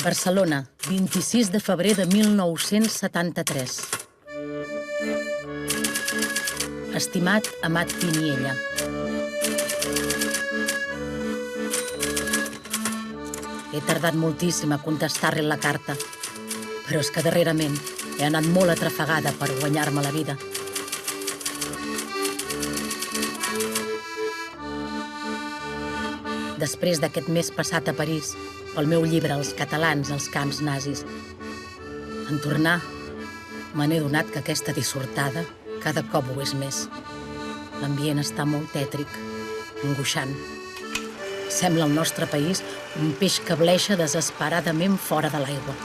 Barcelona, 26 de febrer de 1973. Estimat Amat Piniella. He tardat moltíssim a contestar-li la carta, però és que darrerament he anat molt atrafegada per guanyar-me la vida. Després d'aquest mes passat a París, pel meu llibre Els catalans als camps nazis, en tornar, me n'he donat que aquesta dissortada cada cop ho és més. L'ambient està molt tètric, angoixant. Sembla el nostre país un peix que bleixa desesperadament fora de l'aigua.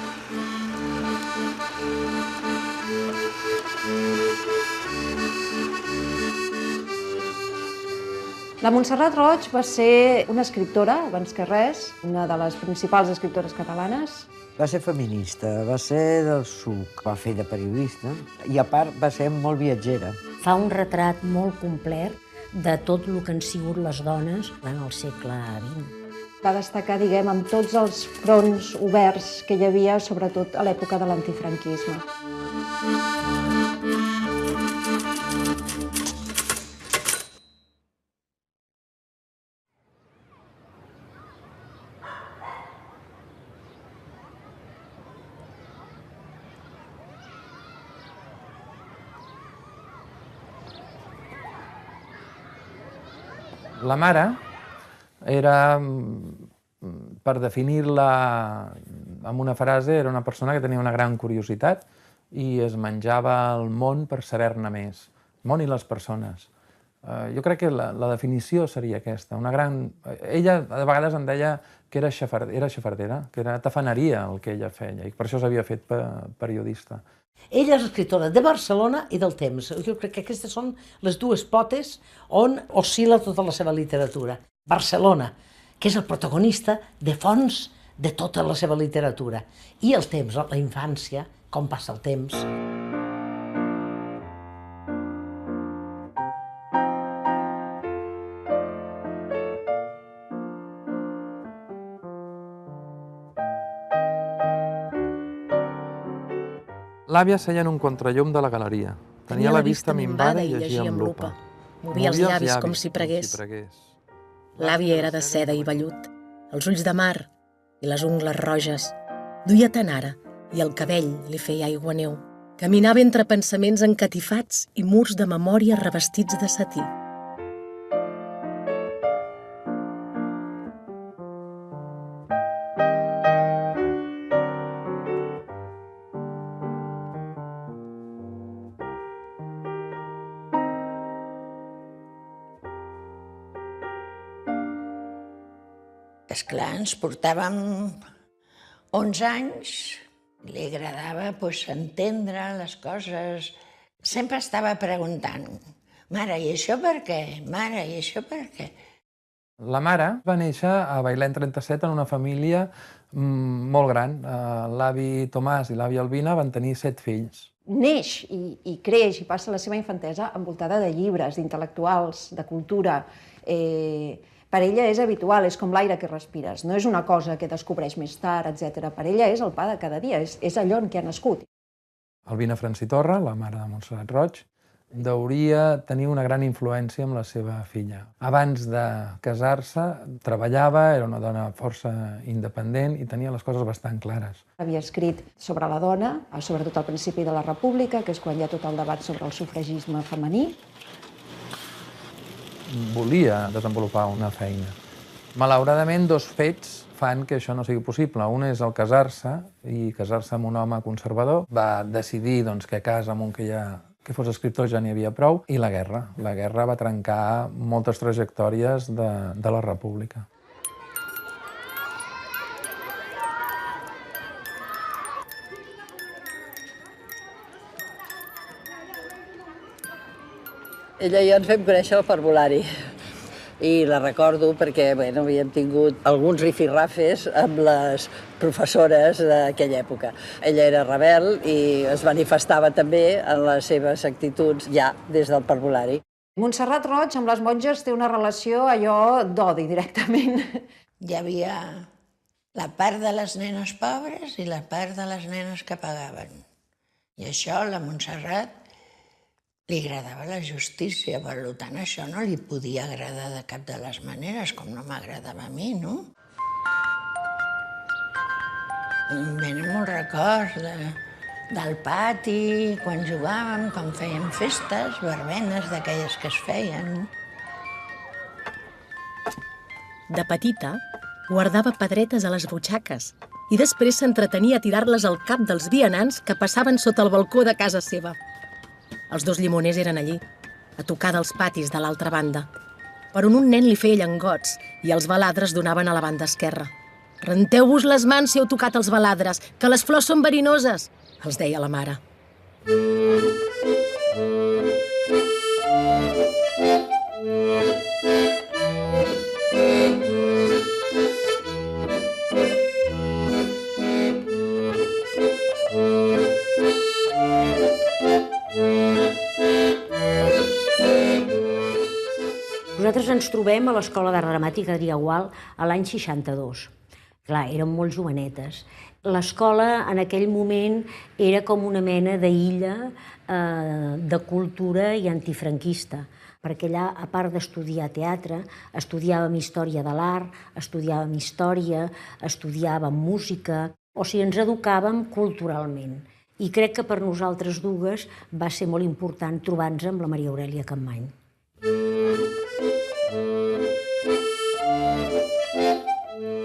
La Montserrat Roig va ser una escriptora, abans que res, una de les principals escriptores catalanes. Va ser feminista, va ser del SUC, va fer de periodista i a part va ser molt viatgera. Fa un retrat molt complet de tot el que han sigut les dones en el segle XX. Va destacar, diguem, amb tots els fronts oberts que hi havia, sobretot a l'època de l'antifranquisme. La mare era, per definir-la amb una frase, era una persona que tenia una gran curiositat i es menjava el món per saber-ne més, el món i les persones. Jo crec que la definició seria aquesta. Ella de vegades em deia que era xafardera, que era tafaneria el que ella feia i per això s'havia fet periodista. Ella és escriptora de Barcelona i del Temps. Jo crec que aquestes són les dues potes on oscil·la tota la seva literatura. Barcelona, que és el protagonista de fons de tota la seva literatura. I el Temps, la infància, com passa el temps. L'àvia seia en un contrallum de la galeria. Tenia la vista minvada i llegia amb lupa. Movia els llavis com si pregués. L'àvia era de seda i vellut, els ulls de mar i les ungles roges. Duia tanara i el cabell li feia aigua neu. Caminava entre pensaments encatifats i murs de memòria revestits de setí. Esclar, ens portàvem 11 anys, li agradava entendre les coses. Sempre estava preguntant, mare, i això per què? Mare, i això per què? La mare va néixer a Bailén 37 en una família molt gran. L'avi Tomàs i l'àvia Albina van tenir 7 fills. Neix i creix i passa la seva infantesa envoltada de llibres, d'intel·lectuals, de cultura. Per ella és habitual, és com l'aire que respires. No és una cosa que descobreix més tard, etc. Per ella és el pa de cada dia, és allò en què ha nascut. Albina Francitorra, la mare de Montserrat Roig, hauria tenir una gran influència amb la seva filla. Abans de casar-se, treballava, era una dona força independent i tenia les coses bastant clares. Havia escrit sobre la dona, sobretot al principi de la República, que és quan hi ha tot el debat sobre el sufragisme femení. Volia desenvolupar una feina. Malauradament, 2 fets fan que això no sigui possible. Un és el casar-se, i casar-se amb un home conservador. Va decidir que a casa amb un que fos escriptor ja n'hi havia prou, i la guerra. La guerra va trencar moltes trajectòries de la República. Ella i jo ens vam conèixer al parvulari i la recordo perquè havíem tingut alguns rifirrafes amb les professores d'aquella època. Ella era rebel i es manifestava també en les seves actituds ja des del parvulari. Montserrat Roig amb les monges té una relació allò d'odi directament. Hi havia La part de les nenes pobres i la part de les nenes que pagaven. I això a la Montserrat li agradava la justícia, per tant això no li podia agradar de cap de les maneres, com no m'agradava a mi, no? Em venen molts records del pati, quan jugàvem, quan fèiem festes, verbenes d'aquelles que es feien. De petita, guardava pedretes a les butxaques i després s'entretenia a tirar-les al cap dels vianants que passaven sota el balcó de casa seva. Els dos llimoners eren allí, a tocar dels patis de l'altra banda, per on un nen li feia llengots i els baladres donaven a la banda esquerra. «Renteu-vos les mans si heu tocat els baladres, que les flors són verinoses», els deia la mare. Nosaltres ens trobem a l'Escola d'Art Dramàtic Adrià Gual a l'any 62. Clar, érem molt jovenetes. L'escola en aquell moment era com una mena d'illa de cultura i antifranquista, perquè allà, a part d'estudiar teatre, estudiàvem història de l'art, estudiàvem història, estudiàvem música, o sigui, ens educàvem culturalment. I crec que per nosaltres dues va ser molt important trobar-nos amb la Maria Aurèlia Capmany.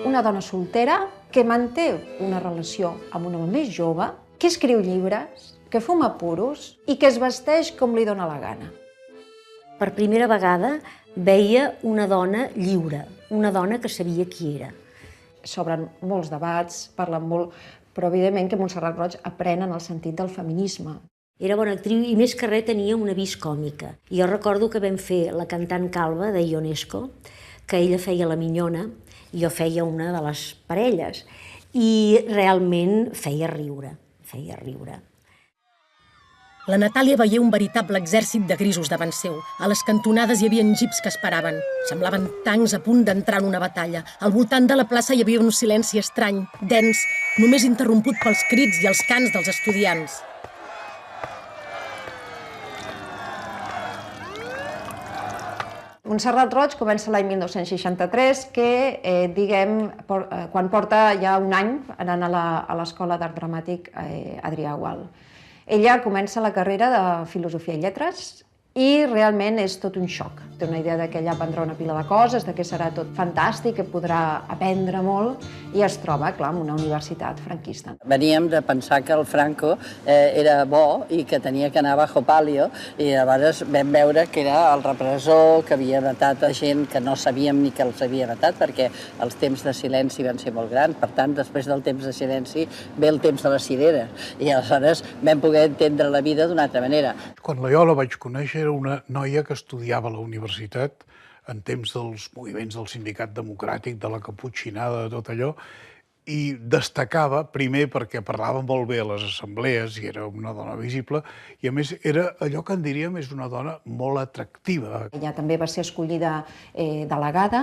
Una dona soltera que manté una relació amb un home més jove, que escriu llibres, que fuma puros i que es vesteix com li dóna la gana. Per primera vegada veia una dona lliure, una dona que sabia qui era. S'obren molts debats, parlen molt, però evidentment que Montserrat Roig aprèn en el sentit del feminisme. Era bona actriu i més que res tenia una vis còmica. Jo recordo que vam fer La cantant calva de Ionesco, que ella feia la minyona i jo feia una de les parelles. I realment feia riure, feia riure. La Natàlia veié un veritable exèrcit de grisos davant seu. A les cantonades hi havia jeeps que esperaven. Semblaven tancs a punt d'entrar en una batalla. Al voltant de la plaça hi havia un silenci estrany, dens, només interromput pels crits i els cants dels estudiants. Montserrat Roig comença l'any 1963, quan porta ja un any anant a l'Escola d'Art Dramàtic Adrià Gual. Ella comença la carrera de Filosofia i Lletres i realment és tot un xoc. Té una idea que ella aprendrà una pila de coses, que serà tot fantàstic, que podrà aprendre molt, i es troba, clar, en una universitat franquista. Veníem de pensar que el Franco era bo i que tenia que anar bajo palio, i llavors vam veure que era el repressor, que havia matat a gent que no sabíem ni que els havia matat, perquè els temps de silenci van ser molt grans. Per tant, després del temps de silenci ve el temps de la cirera, i aleshores vam poder entendre la vida d'una altra manera. Quan jo la vaig conèixer era una noia que estudiava a la universitat en temps dels moviments del Sindicat Democràtic, de la caputxinada, de tot allò, i destacava, primer, perquè parlava molt bé a les assemblees i era una dona visible, i a més era allò que en diríem és una dona molt atractiva. Ella també va ser escollida delegada,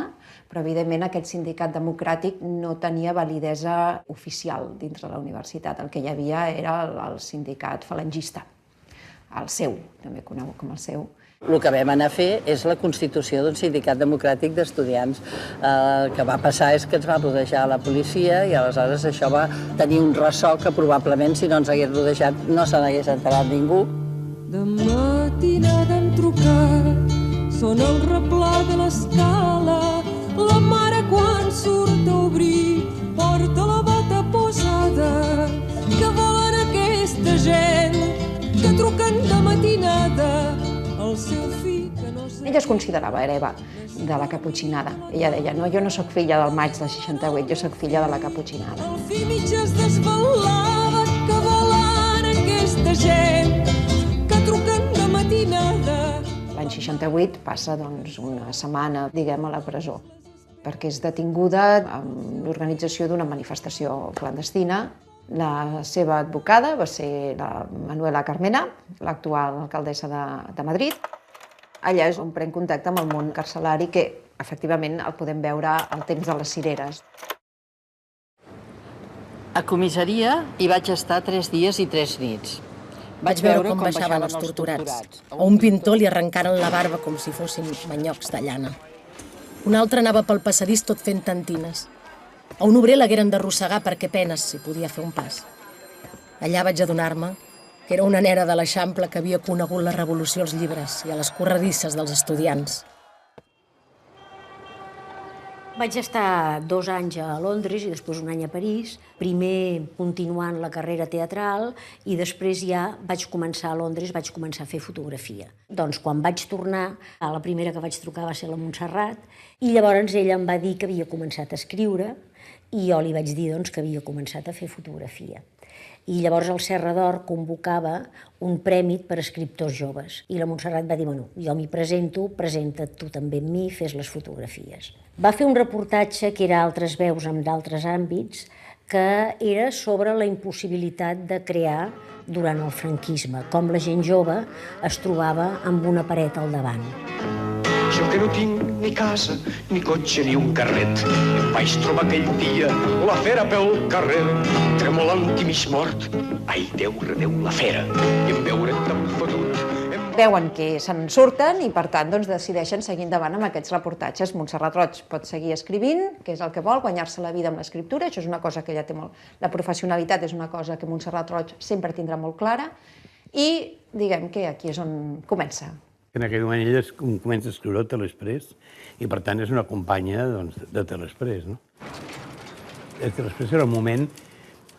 però evidentment aquest sindicat democràtic no tenia validesa oficial dins de la universitat. El que hi havia era el sindicat falangista, el seu, també conegut com el seu. El que vam anar a fer és la constitució d'un sindicat democràtic d'estudiants. El que va passar és que ens va rodejar la policia i aleshores això va tenir un ressò que probablement si no ens hagués rodejat no se n'hagués enterat ningú. De matinada hem trucat, sona el replà de l'escala, la mare quan surt a obrir porta la bata posada, que volen aquesta gent que truquen de matinada al seu fill que no sé... Ella es considerava hereva de la caputxinada. Ella deia, no, jo no sóc filla del maig del 68, jo sóc filla de la caputxinada. El fill mig es desvelava, que volen aquesta gent que truquen de matinada. L'any 68 passa una setmana, diguem, a la presó, perquè és detinguda amb l'organització d'una manifestació clandestina. La seva advocada va ser la Manuela Carmena, l'actual alcaldessa de Madrid. Allà és on pren contacte amb el món carcelari, que efectivament el podem veure al temps de les cireres. A comissaria hi vaig estar 3 dies i 3 nits. Vaig veure com baixaven els torturats. A un pintor li arrencaren la barba com si fossin manyocs de llana. Un altre anava pel passadís tot fent tantines. A un obrer l'hagueren d'arrossegar perquè penes si podia fer un pas. Allà vaig adonar-me que era una nena de l'Eixample que havia conegut la revolució als llibres i a les corredisses dels estudiants. Vaig estar 2 anys a Londres i després 1 any a París, primer continuant la carrera teatral i després ja vaig començar a Londres, vaig començar a fer fotografia. Doncs quan vaig tornar, la primera que vaig trucar va ser la Montserrat i llavors ella em va dir que havia començat a escriure i jo li vaig dir que havia començat a fer fotografia. I llavors el Serra d'Or convocava un premi per a escriptors joves. I la Montserrat va dir, bueno, jo m'hi presento, presenta't tu també amb mi, fes les fotografies. Va fer un reportatge que era Altres veus en d'altres àmbits, que era sobre la impossibilitat de crear durant el franquisme, com la gent jove es trobava amb una paret al davant. Jo que no tinc ni casa, ni cotxe, ni un carret, em vaig trobar aquell dia la fera pel carrer, tremolant i mig mort. Ai, Déu redeu la fera, i en veure't tan fotut. Veuen que se'n surten i, per tant, decideixen seguir endavant amb aquests reportatges. Montserrat Roig pot seguir escrivint, que és el que vol, guanyar-se la vida amb l'escriptura. Això és una cosa que ella té molt... La professionalitat és una cosa que Montserrat Roig sempre tindrà molt clara i, diguem que aquí és on comença. En aquell moment ella comença a escriure a Telexpress i, per tant, és una companya de Telexpress. Telexpress era un moment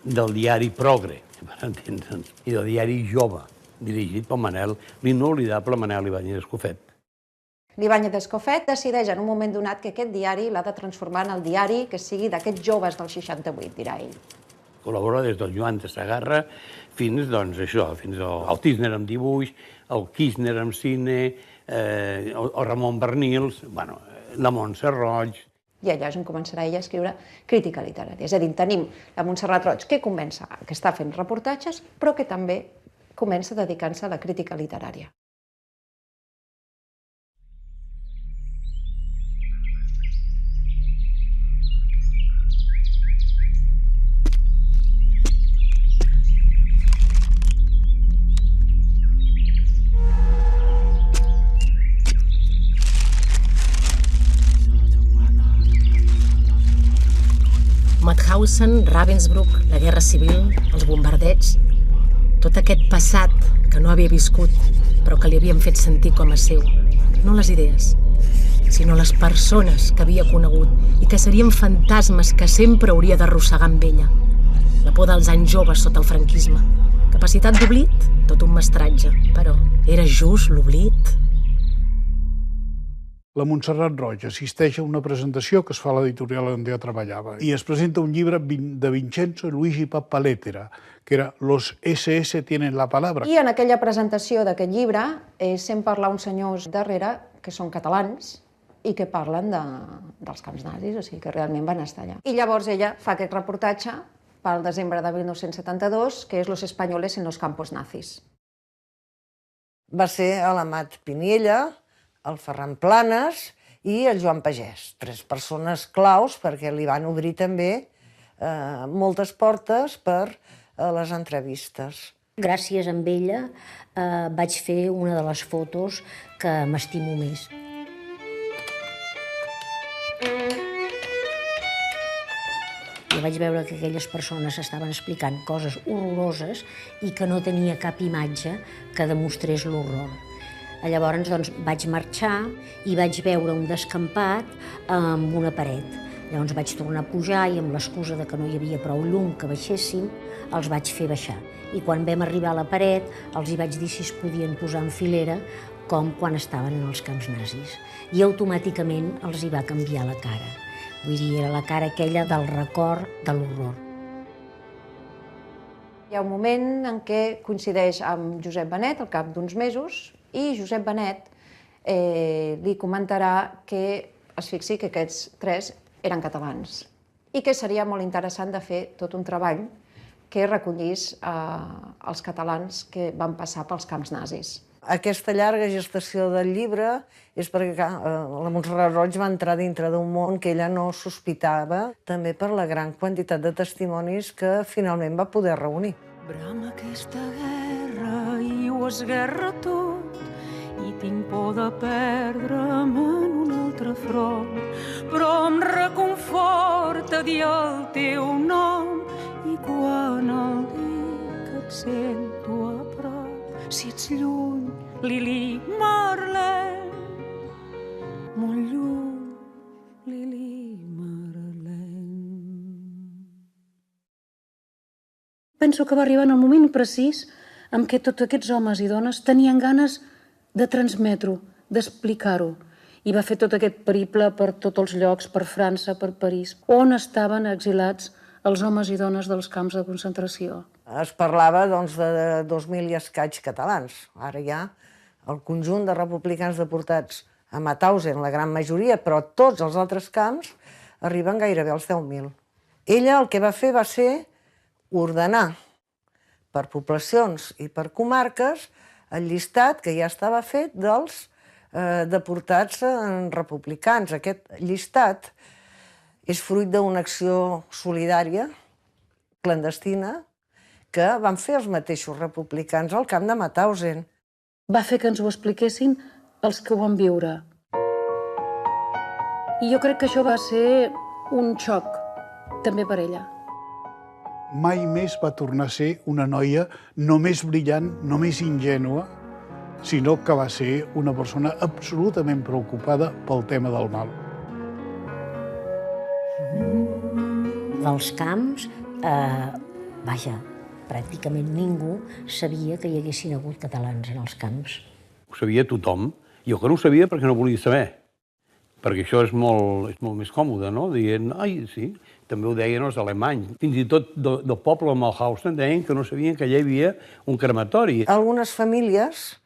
del diari Progre, per entendre'ns, i del diari Jove, dirigit pel Manel, l'inoblidable Manel Ibáñez Escofet. L'Ibáñez Escofet decideix en un moment donat que aquest diari l'ha de transformar en el diari que sigui d'aquests joves del 68, dirà ell. Col·labora des del Joan de Sagarra fins, fins al Tisner amb dibuix, el Kirchner amb cine, el Ramon Bernils, la Montse Roig. I allà és on començarà ella a escriure crítica literària. És a dir, tenim la Montserrat Roig, que està fent reportatges, però que també comença dedicant-se a la crítica literària. Mauthausen, Ravensbrück, la Guerra Civil, els bombardeigs, tot aquest passat que no havia viscut, però que li havien fet sentir com a seu. No les idees, sinó les persones que havia conegut i que serien fantasmes que sempre hauria d'arrossegar amb ella. La por dels anys joves sota el franquisme. Capacitat d'oblit, tot un mestratge, però era just l'oblit? La Montserrat Roig assisteix a una presentació que es fa a l'editorial on ella treballava i es presenta un llibre de Vincenzo Luigi Pappalettera, que era Los SS tienen la palabra. I en aquella presentació d'aquest llibre sent parlar uns senyors darrere que són catalans i que parlen dels camps nazis, o sigui que realment van estar allà. I llavors ella fa aquest reportatge pel desembre de 1972, que és Los españoles en los campos nazis. Va ser l'Amat Piniella, el Ferran Planes i el Joan Pagès. 3 persones claus perquè li van obrir també moltes portes per a les entrevistes. Gràcies a ella vaig fer una de les fotos que m'estimo més. I vaig veure que aquelles persones estaven explicant coses horroroses i que no tenia cap imatge que demostrés l'horror. Llavors vaig marxar i vaig veure un descampat amb una paret. Llavors vaig tornar a pujar i amb l'excusa que no hi havia prou llum que baixéssim, els vaig fer baixar. I quan vam arribar a la paret, els hi vaig dir si es podien posar en filera com quan estaven en els camps nazis. I automàticament els hi va canviar la cara. Vull dir, era la cara aquella del record de l'horror. Hi ha un moment en què coincideix amb Josep Benet, al cap d'uns mesos, i Josep Benet li comentarà que es fixi que aquests 3 eren catalans i que seria molt interessant de fer tot un treball que recollís els catalans que van passar pels camps nazis. Aquesta llarga gestació del llibre és perquè la Montserrat Roig va entrar dintre d'un món que ella no sospitava, també per la gran quantitat de testimonis que finalment va poder reunir. Brama aquesta guerra i ho esguerra tot, i tinc por de perdre'm en un altre front, però em reconforta dir el teu nom, i quan el dic et sento a prop, si ets lluny, Lili Marlene, molt lluny, Lili Marlene. Penso que va arribar en el moment precís en què tots aquests homes i dones tenien ganes de transmetre-ho, d'explicar-ho. I va fer tot aquest periple per tots els llocs, per França, per París, on estaven exilats els homes i dones dels camps de concentració. Es parlava de 2.000 i escaig catalans. Ara hi ha el conjunt de republicans deportats a Mauthausen, la gran majoria, però tots els altres camps arriben gairebé als 10.000. Ella el que va fer va ser ordenar per poblacions i per comarques el llistat que ja estava fet dels deportats republicans. Aquest llistat és fruit d'una acció solidària, clandestina, que van fer els mateixos republicans al camp de Mauthausen. Va fer que ens ho expliquessin els que ho van viure. I jo crec que això va ser un xoc, també per ella. Mai més va tornar a ser una noia només brillant, només ingènua, sinó que va ser una persona absolutament preocupada pel tema del mal. Dels camps, vaja, pràcticament ningú sabia que hi haguessin hagut catalans en els camps. Ho sabia tothom. Jo que no ho sabia perquè no volia saber. Perquè això és molt més còmode, no? Dient, ai, sí, també ho deien els alemanys. Fins i tot del poble de Mauthausen deien que no sabien que allà hi havia un crematori. Algunes famílies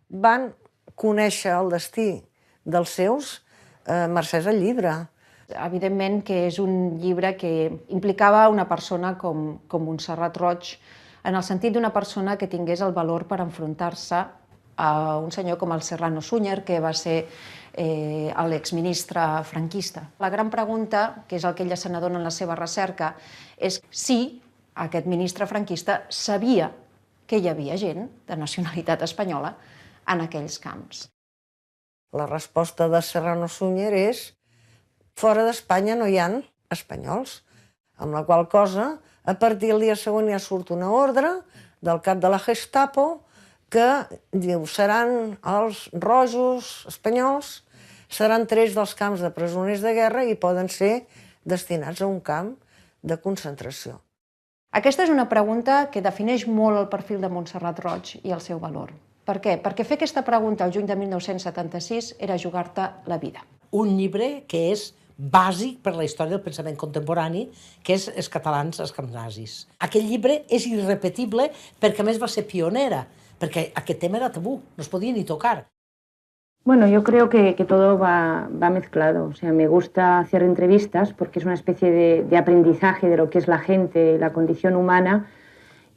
van conèixer el destí dels seus mercès al llibre. Evidentment que és un llibre que implicava una persona com Montserrat Roig, en el sentit d'una persona que tingués el valor per enfrontar-se a un senyor com el Serrano Suñer, que va ser l'exministre franquista. La gran pregunta, que és el que ella se n'adona en la seva recerca, és si aquest ministre franquista sabia que hi havia gent de nacionalitat espanyola en aquells camps. La resposta de Serrano Suñer és: fora d'Espanya no hi ha espanyols, amb la qual cosa, a partir del dia següent ja surt una ordre del cap de la Gestapo que diu seran els rojos espanyols, seran trets dels camps de presoners de guerra i poden ser destinats a un camp de concentració. Aquesta és una pregunta que defineix molt el perfil de Montserrat Roig i el seu valor. Per què? Perquè fer aquesta pregunta al juny de 1976 era jugar-te la vida. Un llibre que és bàsic per la història del pensament contemporani, que és Els catalans als camps nazis. Aquest llibre és irrepetible perquè a més va ser pionera, perquè aquest tema era tabú, no es podia ni tocar. Bueno, yo creo que todo va mezclado. O sea, me gusta hacer entrevistas porque es una especie de aprendizaje de lo que es la gente, la condición humana.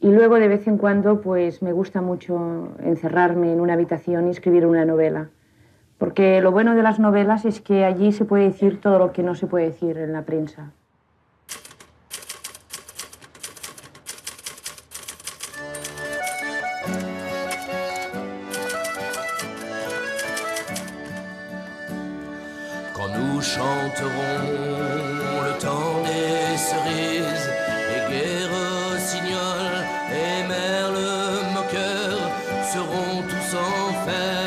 Y luego, de vez en cuando, pues me gusta mucho encerrarme en una habitación y escribir una novela. Porque lo bueno de las novelas es que allí se puede decir todo lo que no se puede decir en la prensa. Quand nous chanterons le temps des cerises, les guerres-signoles et merle moqueur seront tous en fête.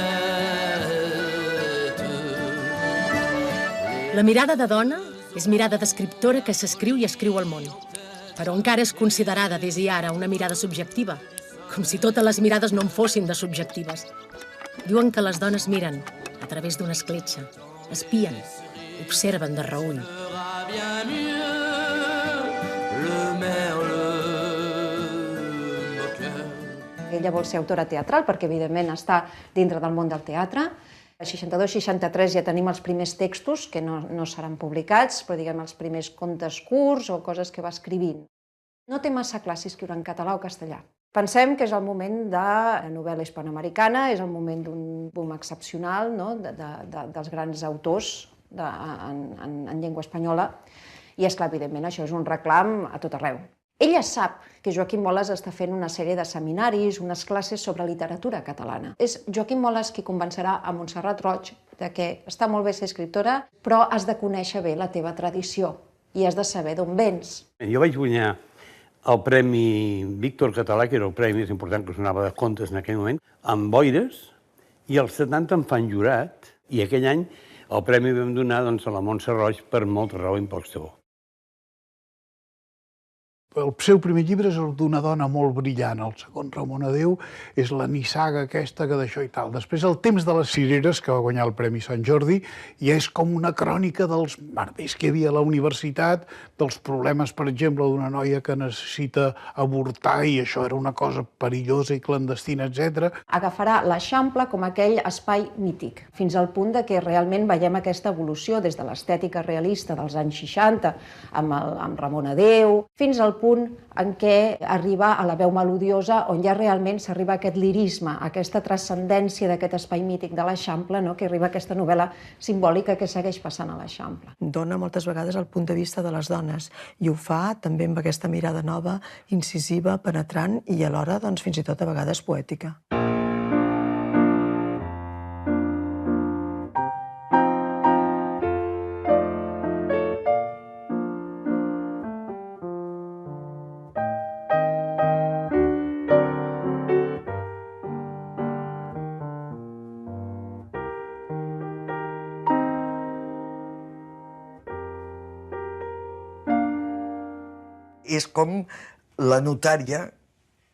La mirada de dona és mirada d'escriptora que s'escriu i escriu al món, però encara és considerada des i ara una mirada subjectiva, com si totes les mirades no en fossin de subjectives. Diuen que les dones miren a través d'una escletxa, espien, observen de reüll. Ella vol ser autora teatral perquè, evidentment, està dintre del món del teatre. A 62-63 ja tenim els primers textos, que no seran publicats, però diguem els primers contes curts o coses que va escrivint. No té massa clar si escriure en català o castellà. Pensem que és el moment de la novel·la hispanoamericana, és el moment d'un boom excepcional, no? Dels grans autors en llengua espanyola, i, esclar, evidentment, això és un reclam a tot arreu. Ella sap que Joaquim Moles està fent una sèrie de seminaris, unes classes sobre literatura catalana. És Joaquim Moles qui convencerà a Montserrat Roig de que està molt bé ser escriptora, però has de conèixer bé la teva tradició i has de saber d'on vens. Jo vaig guanyar el Premi Víctor Català, que era el premi més important que sonava de contes en aquell moment, amb Boires, i els 70 em fan jurat, i aquell any el premi vam donar a la Montse Roig per molta raó i pocs tebó. El seu primer llibre és el d'una dona molt brillant. El segon, Ramon Adéu, és la nissaga aquesta que d'això i tal. Després, El temps de les cireres, que va guanyar el Premi Sant Jordi, i és com una crònica dels merders que hi havia a la universitat, dels problemes, per exemple, d'una noia que necessita avortar, i això era una cosa perillosa i clandestina, etc. Agafarà l'Eixample com aquell espai mític, fins al punt de que realment veiem aquesta evolució des de l'estètica realista dels anys 60, amb Ramon Adéu, fins al punt en què arriba a la veu melodiosa, on ja realment s'arriba a aquest lirisme, a aquesta transcendència d'aquest espai mític de l'Eixample, que arriba a aquesta novel·la simbòlica que segueix passant a l'Eixample. Dona moltes vegades el punt de vista de les dones i ho fa també amb aquesta mirada nova, incisiva, penetrant i alhora fins i tot a vegades poètica. És com la notària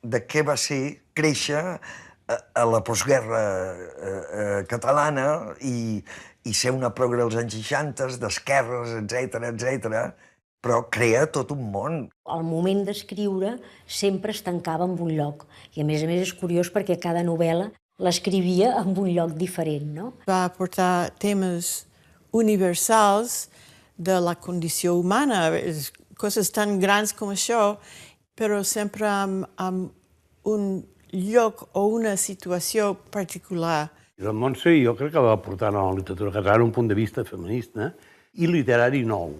de què va ser créixer a la postguerra catalana i ser una progre als anys 60, d'esquerres, etc., però crea tot un món. El moment d'escriure sempre es tancava en un lloc. I a més és curiós perquè cada novel·la l'escrivia en un lloc diferent, no? Va portar temes universals de la condició humana, coses tan grans com això, però sempre amb un lloc o una situació particular. La Montse jo crec que va aportar a la literatura catalana un punt de vista feminista i literari nou.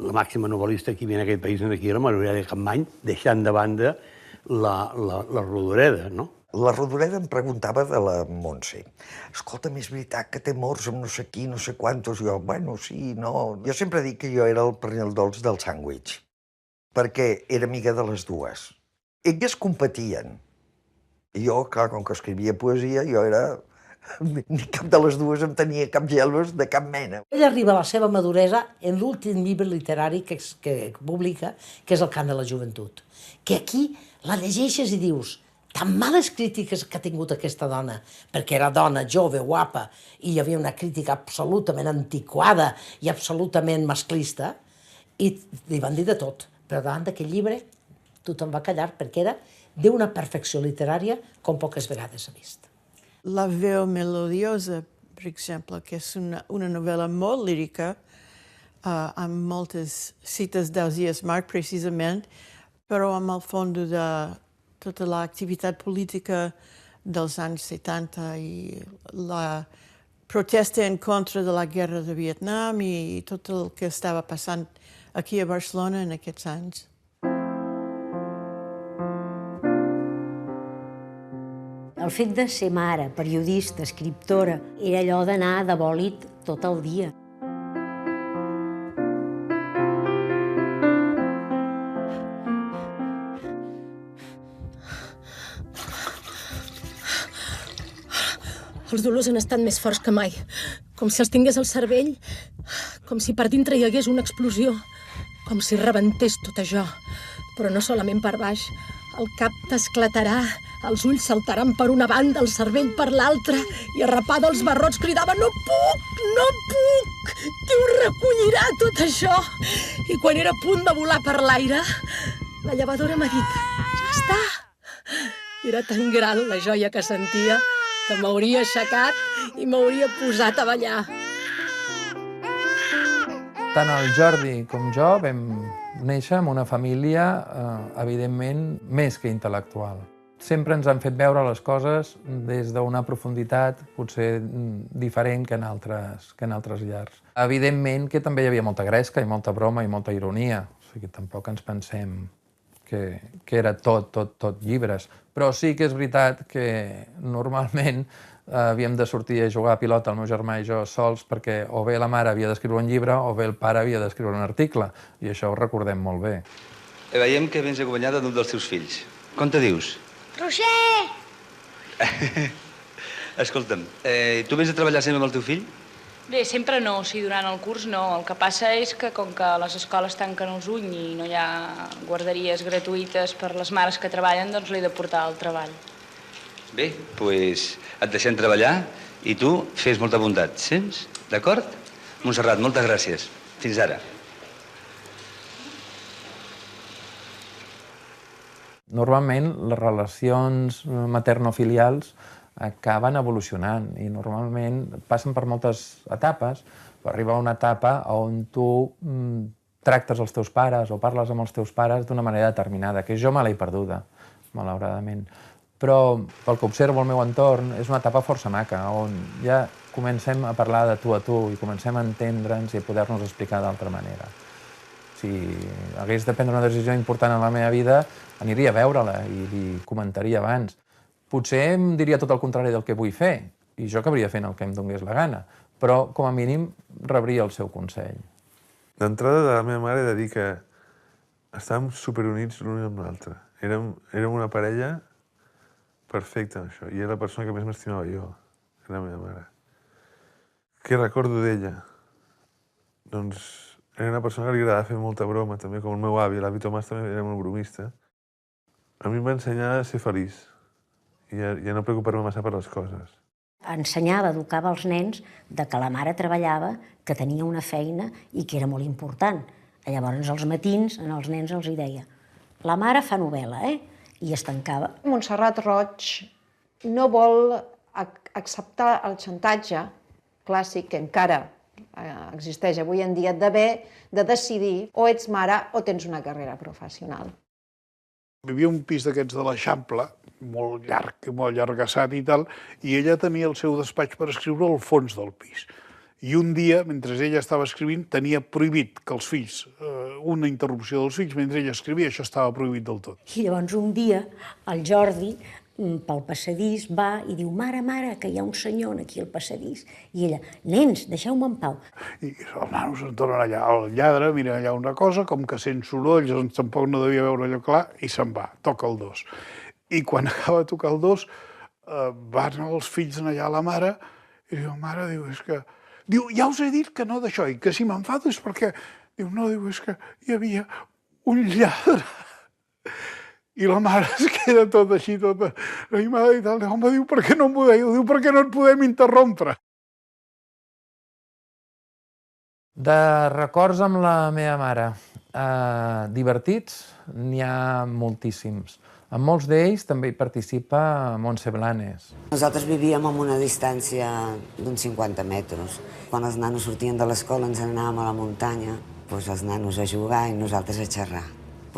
La màxima novel·lista que hi havia en aquest país aquí era Maria de Capmany, deixant de banda la Rodoreda, no? La Rodoreda em preguntava de la Montse. Escolta, és veritat que té morts amb no sé qui, no sé quantos. Jo, bueno, sí, no... Jo sempre dic que jo era el pernil dolç del sàndwich, perquè era amiga de les dues. Elles competien. I jo, clar, com que escrivia poesia, jo era... Ni cap de les dues em tenia cap gelos de cap mena. Ella arriba a la seva maduresa en l'últim llibre literari que publica, que és El cant de la joventut. Que aquí la llegeixes i dius, tan males crítiques que ha tingut aquesta dona, perquè era dona, jove, guapa, i hi havia una crítica absolutament antiquada i absolutament masclista, i li van dir de tot. Però davant d'aquest llibre tothom va callar perquè era d'una perfecció literària com poques vegades s'ha vist. La veu melodiosa, per exemple, que és una novel·la molt lírica, amb moltes cites d'Ausiàs Marc, precisament, però amb el fons de tota l'activitat política dels anys 70 i la protesta en contra de la guerra de Vietnam i tot el que estava passant aquí a Barcelona en aquests anys. El fet de ser mare, periodista, escriptora, era allò d'anar de bòlit tot el dia. Els dolors han estat més forts que mai, com si els tingués al cervell, com si per dintre hi hagués una explosió, com si rebentés tot això, però no solament per baix. El cap t'esclatarà, els ulls saltaran per una banda, el cervell per l'altra, i arrapada als barrots cridava «No puc! No puc! Qui ho recollirà, tot això?» I quan era a punt de volar per l'aire, la llevadora m'ha dit «Ja està!» Era tan gran la joia que sentia que m'hauria aixecat i m'hauria posat a ballar. Tant el Jordi com jo vam néixer en una família, evidentment, més que intel·lectual. sempre ens han fet veure les coses des d'una profunditat potser diferent que en altres llars. Evidentment que també hi havia molta gresca i molta broma i molta ironia, o sigui, tampoc ens pensem que era tot llibres, però sí que és veritat que normalment havíem de sortir a jugar a pilota, el meu germà i jo sols, perquè o bé la mare havia d'escriure un llibre o bé el pare havia d'escriure un article, i això ho recordem molt bé. Veiem que vens acompanyada d'un dels teus fills. Com te dius? Roger! Escolta'm, tu vens a treballar sempre amb el teu fill? Bé, sempre no, sí, durant el curs no. El que passa és que com que les escoles tanquen els UNY i no hi ha guarderies gratuïtes per les mares que treballen, doncs l'he de portar al treball. Bé, doncs et deixem treballar i tu fes molta bondat, sents? D'acord? Montserrat, moltes gràcies. Fins ara. Normalment les relacions maternofilials acaben evolucionant i normalment passen per moltes etapes, però arriba una etapa on tu tractes els teus pares o parles amb els teus pares d'una manera determinada, que jo me l'he perduda, malauradament. Però pel que observo al meu entorn és una etapa força maca, on ja comencem a parlar de tu a tu i comencem a entendre'ns i a poder-nos explicar d'altra manera. Si hagués de prendre una decisió important en la meva vida, aniria a veure-la i li comentaria abans. Potser em diria tot el contrari del que vull fer, i jo acabaria fent el que em donés la gana, però com a mínim rebria el seu consell. D'entrada de la meva mare he de dir que estàvem superunits l'un amb l'altre. Érem una parella perfecta en això, i era la persona que més m'estimava jo, era la meva mare. Què recordo d'ella? Doncs era una persona que li agradava fer molta broma, també, com el meu avi. L'avi Tomàs també era molt bromista. A mi em va ensenyar a ser feliç i a no preocupar-me massa per les coses. Ensenyava, educava els nens de que la mare treballava, que tenia una feina i que era molt important. Llavors, als matins, als nens els hi deia la mare fa novel·la, i es tancava. Montserrat Roig no vol acceptar el xantatge clàssic que encara existeix avui en dia d'haver de decidir o ets mare o tens una carrera professional. Hi havia un pis d'aquests de l'Eixample, molt llarg, molt allargassat i tal, i ella tenia el seu despatx per escriure al fons del pis. I un dia, mentre ella estava escrivint, tenia prohibit que els fills, una interrupció dels fills, mentre ella escrivia, això estava prohibit del tot. I llavors un dia el Jordi pel passadís va i diu mare, que hi ha un senyor aquí al passadís. I ella, nens, deixeu-me en pau. I els nanos en tornen allà, el lladre mira allà una cosa, com que sent sorolls, doncs tampoc no devia veure allò clar, i se'n va, toca el 2. I quan acaba de tocar el 2, van els fills allà a la mare, i diu, mare, és que... Diu, ja us he dit que no d'això, i que si m'enfado és perquè... Diu, no, és que hi havia un lladre. I la mare es queda tot així, tota animada i tal. Home, diu, per què no m'ho dèieu? Diu, per què no et podem interrompre? De records amb la meva mare, divertits, n'hi ha moltíssims. En molts d'ells també hi participa Montse Blanes. Nosaltres vivíem a una distància d'uns 50 metres. Quan els nanos sortien de l'escola ens anàvem a la muntanya, els nanos a jugar i nosaltres a xerrar.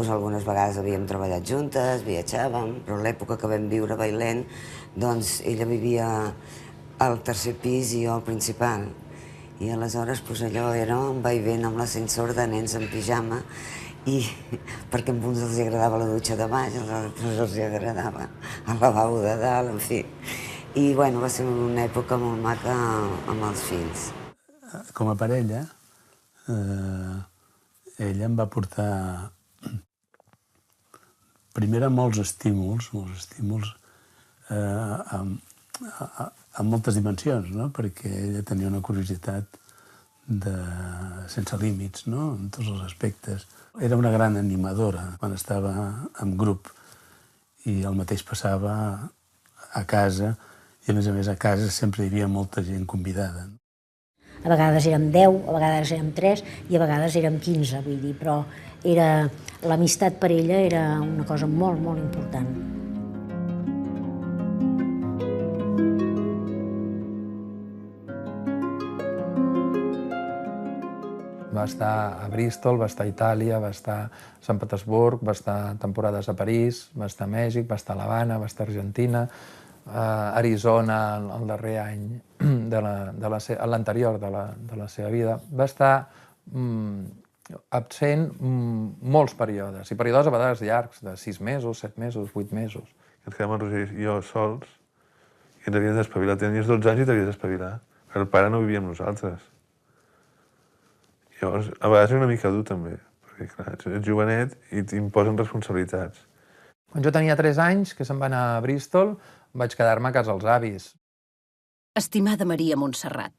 Algunes vegades havíem treballat juntes, viatjàvem, però a l'època que vam viure a Bailén, doncs ella vivia al tercer pis i jo al principal. I aleshores allò era un vaivent amb l'ascensor de nens en pijama, i perquè a uns els agradava la dutxa de baix, als altres els agradava el lavabo de dalt, en fi. I bueno, va ser una època molt maca amb els fills. Com a parella, ella em va portar primer molts estímuls amb moltes dimensions, perquè ella tenia una curiositat sense límits, en tots els aspectes. Era una gran animadora quan estava en grup i el mateix passava a casa i a més a casa sempre hi havia molta gent convidada. A vegades érem 10, a vegades érem 3 i a vegades érem 15, vull dir, però l'amistat per ella era una cosa molt, molt important. Va estar a Bristol, va estar a Itàlia, va estar a Sant Petersburg, va estar temporades a París, va estar a Mèxic, va estar a l'Havana, va estar a Argentina, a Arizona el darrer any, l'anterior de la seva vida. Va estar absent molts períodes, i períodes a vegades llargs, de 6 mesos, 7 mesos, 8 mesos. Ens quedàvem en Roger i jo sols i ens havíem d'espavilar. Tenies 12 anys i t'havies d'espavilar. El pare no vivia amb nosaltres. Llavors, a vegades era una mica dur també, perquè clar, ets jovenet i t'imposen responsabilitats. Quan jo tenia 3 anys, que se'n va anar a Bristol, vaig quedar-me a casa els avis. Estimada Maria Montserrat,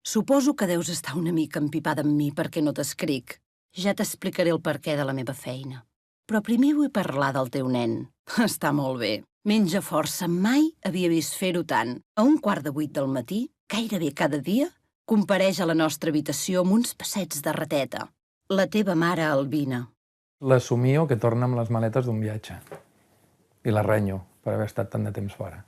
suposo que deus estar una mica empipada amb mi perquè no t'escric. Ja t'explicaré el perquè de la meva feina. Però primer vull parlar del teu nen. Està molt bé. Menja força. Mai havia vist fer-ho tant. A 7:15 del matí, gairebé cada dia, compareix a la nostra habitació amb uns passeigs de rateta. La teva mare, Albina. L'assumio que torna amb les maletes d'un viatge. I la renyo per haver estat tant de temps fora.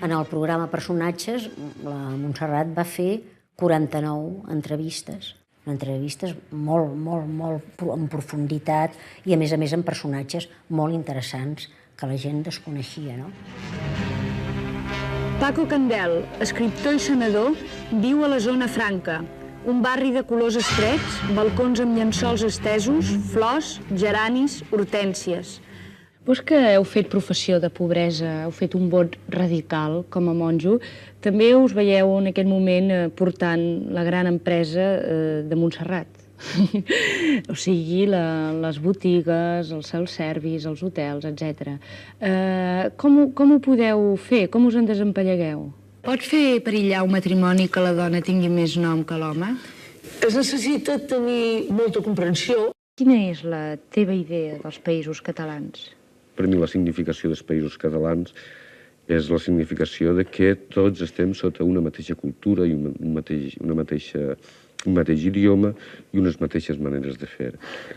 En el programa Personatges, la Montserrat va fer 49 entrevistes. Entrevistes molt en profunditat i, a més, en personatges molt interessants que la gent desconeixia, no? Paco Candel, escriptor i senador, viu a la Zona Franca, un barri de colors estrets, balcons amb llençols estesos, flors, geranis, hortències. Vos que heu fet professió de pobresa, heu fet un vot radical com a monjo, també us veieu en aquest moment portant la gran empresa de Montserrat. O sigui, les botigues, els self-service, els hotels, etc. Com ho podeu fer? Com us en desempallegueu? Pot fer perillar un matrimoni que la dona tingui més nom que l'home? Es necessita tenir molta comprensió. Quina és la teva idea dels països catalans? Per mi la significació dels països catalans és la significació de que tots estem sota una mateixa cultura i un mateix idioma i unes mateixes maneres de fer.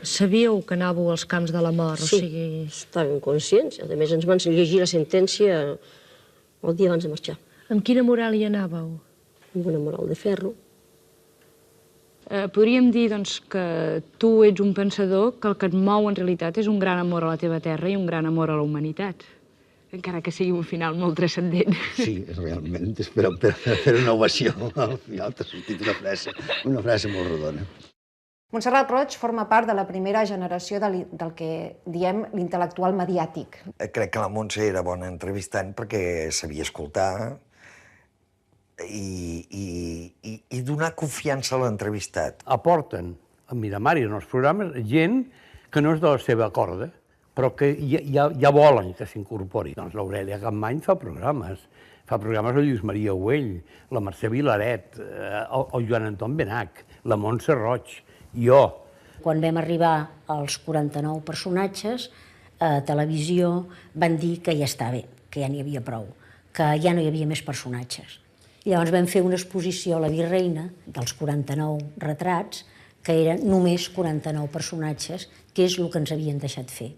Sabíeu que anàveu als camps de la mort? Sí, estàvem conscients. A més, ens van llegir la sentència el dia abans de marxar. Amb quina moral hi anàveu? Amb una moral de ferro. Podríem dir que tu ets un pensador que el que et mou en realitat és un gran amor a la teva terra i un gran amor a la humanitat. Encara que sigui un final molt transcendent. Sí, realment, però per fer una ovació al final t'ha sortit una frase molt rodona. Montserrat Roig forma part de la primera generació del que diem l'intel·lectual mediàtic. Crec que la Montse era bona entrevistant perquè sabia escoltar i donar confiança a l'entrevistat. Aporten a Miramar i en els programes gent que no és de la seva corda, però que ja volen que s'incorpori. Doncs l'Aurèlia Capmany fa programes el Lluís Maria Güell, la Mercè Vilaret, el Joan Anton Benach, la Montse Roig, jo. Quan vam arribar als 49 personatges, a televisió van dir que ja està bé, que ja n'hi havia prou, que ja no hi havia més personatges. I llavors vam fer una exposició a la Virreina dels 49 retrats, que eren només 49 personatges, que és el que ens havien deixat fer.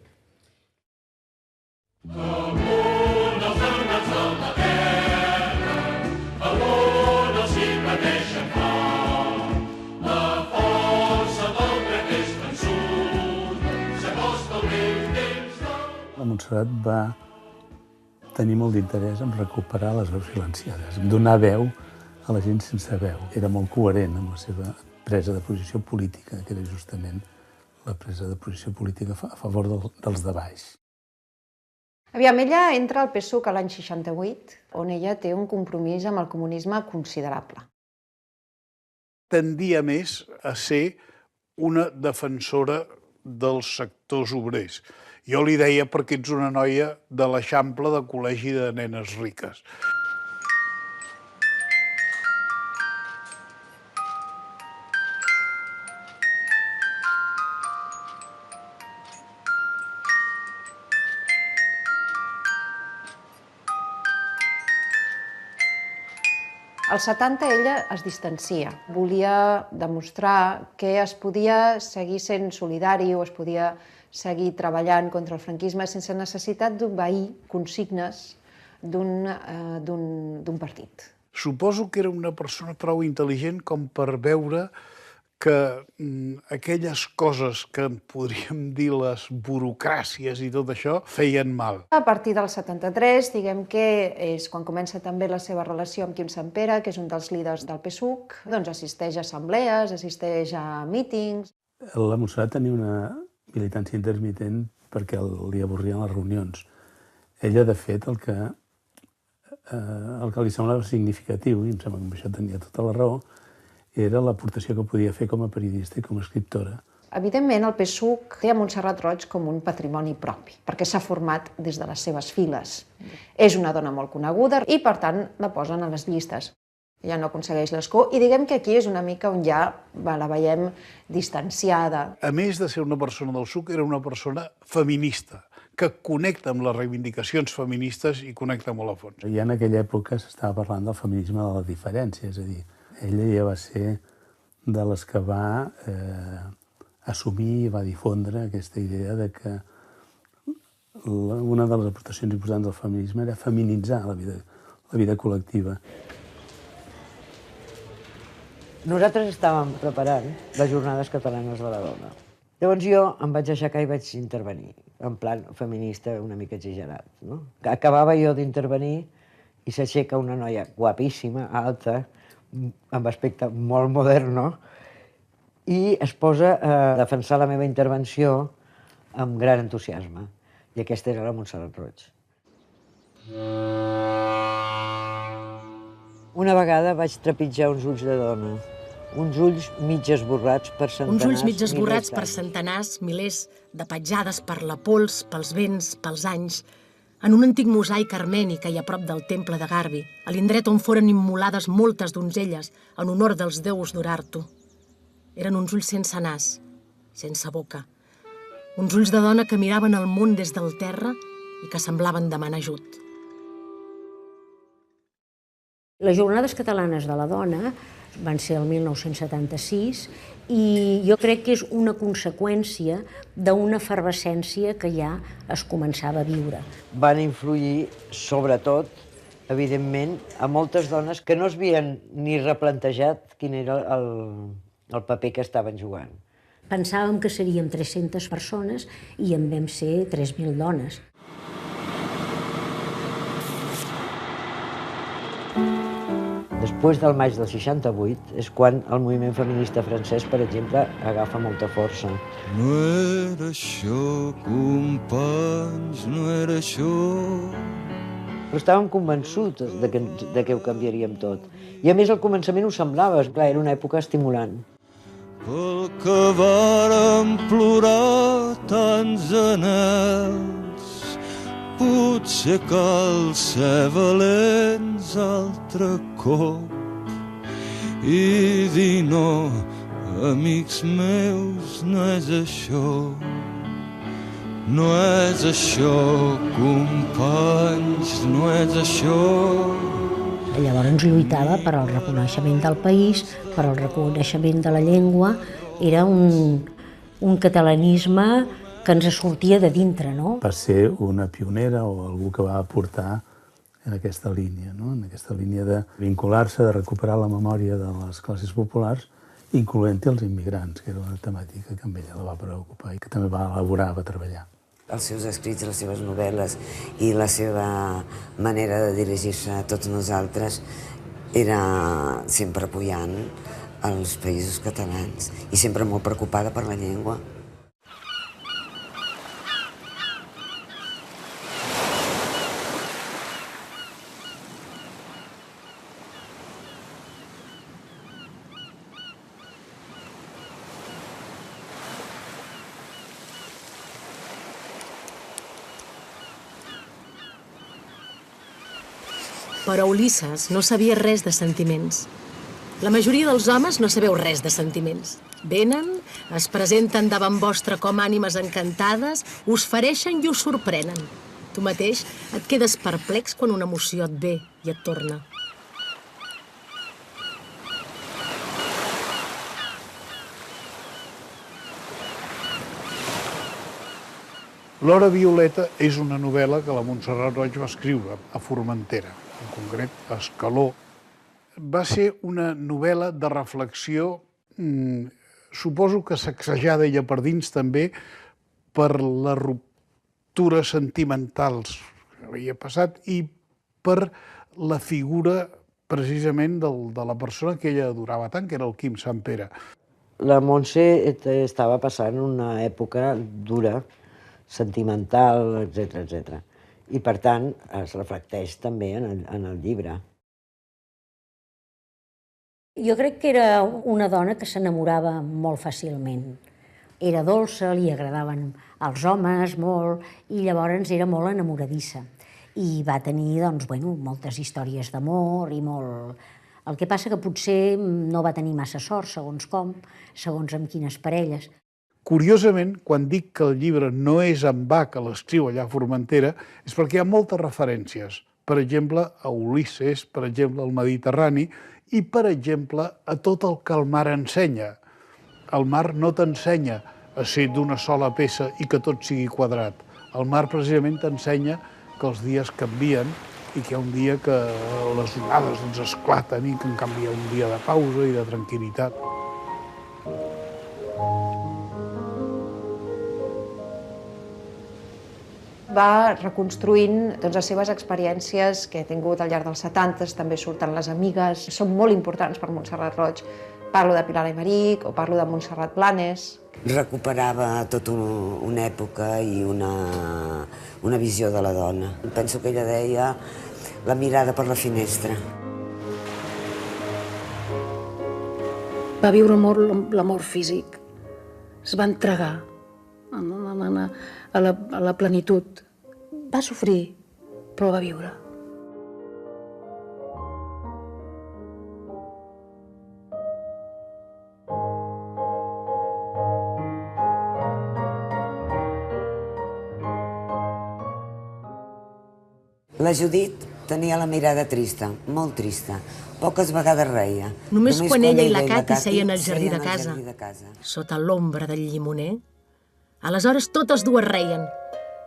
La Montserrat va tenir molt d'interès en recuperar les veus silenciades, en donar veu a la gent sense veu. Era molt coherent amb la seva presa de posició política, que era justament la presa de posició política a favor dels de baix. Aviam, ella entra al PSUC a l'any 68, on ella té un compromís amb el comunisme considerable. Tendia més a ser una defensora dels sectors obrers. Jo li deia perquè ets una noia de l'Eixample de Col·legi de Nenes Riques. Als 70 ella es distancia. Volia demostrar que es podia seguir sent solidari o es podia seguir treballant contra el franquisme sense necessitat d'obeir consignes d'un partit. Suposo que era una persona prou intel·ligent com per veure que aquelles coses que en podríem dir les burocràcies i tot això feien mal. A partir del 73, diguem que és quan comença també la seva relació amb Quim Sempere, que és un dels líders del PSUC, doncs assisteix a assemblees, assisteix a mítings. La Montserrat tenia una militància intermitent perquè li avorrien les reunions. Ella, de fet, el que li semblava significatiu, i em sembla que amb això tenia tota la raó, era l'aportació que podia fer com a periodista i com a escriptora. Evidentment, el PSUC té a Montserrat Roig com un patrimoni propi, perquè s'ha format des de les seves files. És una dona molt coneguda i, per tant, la posen a les llistes. Ja no aconsegueix l'escó i diguem que aquí és una mica on ja la veiem distanciada. A més de ser una persona del PSUC, era una persona feminista, que connecta amb les reivindicacions feministes i connecta molt a fons. Ja en aquella època s'estava parlant del feminisme de la diferència, és a dir, ella ja va ser de les que va assumir i va difondre aquesta idea de que una de les aportacions importants del feminisme era feminitzar la vida col·lectiva. Nosaltres estàvem preparant les Jornades Catalanes de la Dona. Llavors jo em vaig aixecar i vaig intervenir, en plan feminista una mica exagerat. Acabava jo d'intervenir i s'aixeca una noia guapíssima, alta, amb aspecte molt moderno, i es posa a defensar la meva intervenció amb gran entusiasme. I aquesta era la Montserrat Roig. Una vegada vaig trepitjar uns ulls de dona, uns ulls mig esborrats per centenars... Uns ulls mig esborrats per centenars, milers de petjades per la pols, pels vents, pels anys, en un antic mosaic armeni que hi ha a prop del temple de Garbi, a l'indret on foren immolades moltes donzelles en honor dels déus d'Urartu. Eren uns ulls sense nas, sense boca. Uns ulls de dona que miraven el món des del terra i que semblaven demanar ajut. Les Jornades Catalanes de la Dona van ser el 1976 i jo crec que és una conseqüència d'una efervescència que ja es començava a viure. Van influir, sobretot, evidentment, a moltes dones que no es havien ni replantejat quin era el paper que estaven jugant. Pensàvem que seríem 300 persones i en vam ser 3.000 dones. Després del maig del 68 és quan el moviment feminista francès, per exemple, agafa molta força. No era això, companys, no era això. Però estàvem convençuts de que ho canviaríem tot. I a més al començament ho semblava, clar, era una època estimulant. Pel que vàrem plorar tants anels, potser cal ser valents altre cop i dir no, amics meus, no és això. No és això, companys, no és això. Llavors lluitava per al reconeixement del país, per al reconeixement de la llengua. Era un catalanisme que ens sortia de dintre, no? Va ser una pionera o algú que va aportar en aquesta línia, no? En aquesta línia de vincular-se, de recuperar la memòria de les classes populars, incloent-hi els immigrants, que era una temàtica que amb ella la va preocupar i que també va elaborar, va treballar. Els seus escrits, les seves novel·les i la seva manera de dirigir-se a tots nosaltres era sempre apoyant els països catalans i sempre molt preocupada per la llengua. Però Ulisses no sabia res de sentiments. La majoria dels homes no sabeu res de sentiments. Venen, es presenten davant vostre com ànimes encantades, us fereixen i us sorprenen. Tu mateix et quedes perplex quan una emoció et ve i et torna. L'Hora Violeta és una novel·la que la Montserrat Roig va escriure a Formentera, en concret a Escaló. Va ser una novel·la de reflexió, suposo que sacsejada ella per dins també per les ruptures sentimentals que havia passat i per la figura precisament de la persona que ella adorava tant, que era el Quim Sant Pere. La Montse estava passant una època dura, sentimental, etc. I, per tant, es reflecteix també en el llibre. Jo crec que era una dona que s'enamorava molt fàcilment. Era dolça, li agradaven els homes molt, i llavors era molt enamoradissa. I va tenir, doncs, moltes històries d'amor i molt... El que passa que potser no va tenir massa sort, segons com, segons amb quines parelles. Curiosament, quan dic que el llibre no és en va que l'escriu allà a Formentera, és perquè hi ha moltes referències. Per exemple, a Ulisses, per exemple, al Mediterrani, i, per exemple, a tot el que el mar ensenya. El mar no t'ensenya a ser d'una sola peça i que tot sigui quadrat. El mar, precisament, t'ensenya que els dies canvien i que hi ha un dia que les onades esclaten i que en canvi hi ha un dia de pausa i de tranquil·litat. Va reconstruint les seves experiències que ha tingut al llarg dels 70s, també surten les amigues, són molt importants per Montserrat Roig. Parlo de Pilar Aymeric o parlo de Montserrat Blanes. Recuperava tota una època i una visió de la dona. Penso que ella deia la mirada per la finestra. Va viure molt l'amor físic. Es va entregar a la plenitud. Va sofrir, però va viure. La Judit tenia la mirada trista, molt trista. Poques vegades reia. Només quan ella i la Cati seien al jardí de casa, sota l'ombra del llimoner, aleshores totes dues reien.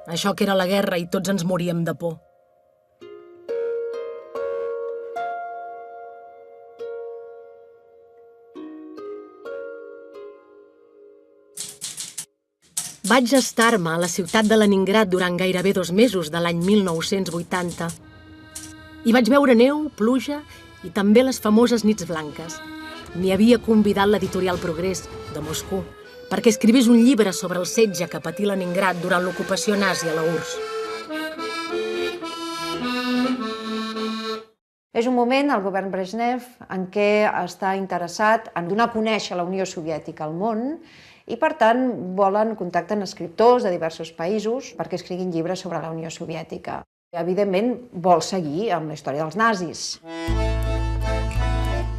Això que era la guerra i tots ens moríem de por. Vaig estar-me a la ciutat de Leningrad durant gairebé 2 mesos de l'any 1980. Hi vaig veure neu, pluja i també les famoses nits blanques. M'hi havia convidat l'editorial Progrés, de Moscou, perquè escrivís un llibre sobre el setge que patí Leningrad durant l'ocupació nazi a la URSS. És un moment, el govern Brezhnev, en què està interessat en donar a conèixer la Unió Soviètica al món i, per tant, contacten escriptors de diversos països perquè escriguin llibres sobre la Unió Soviètica. Evidentment, vol seguir amb la història dels nazis.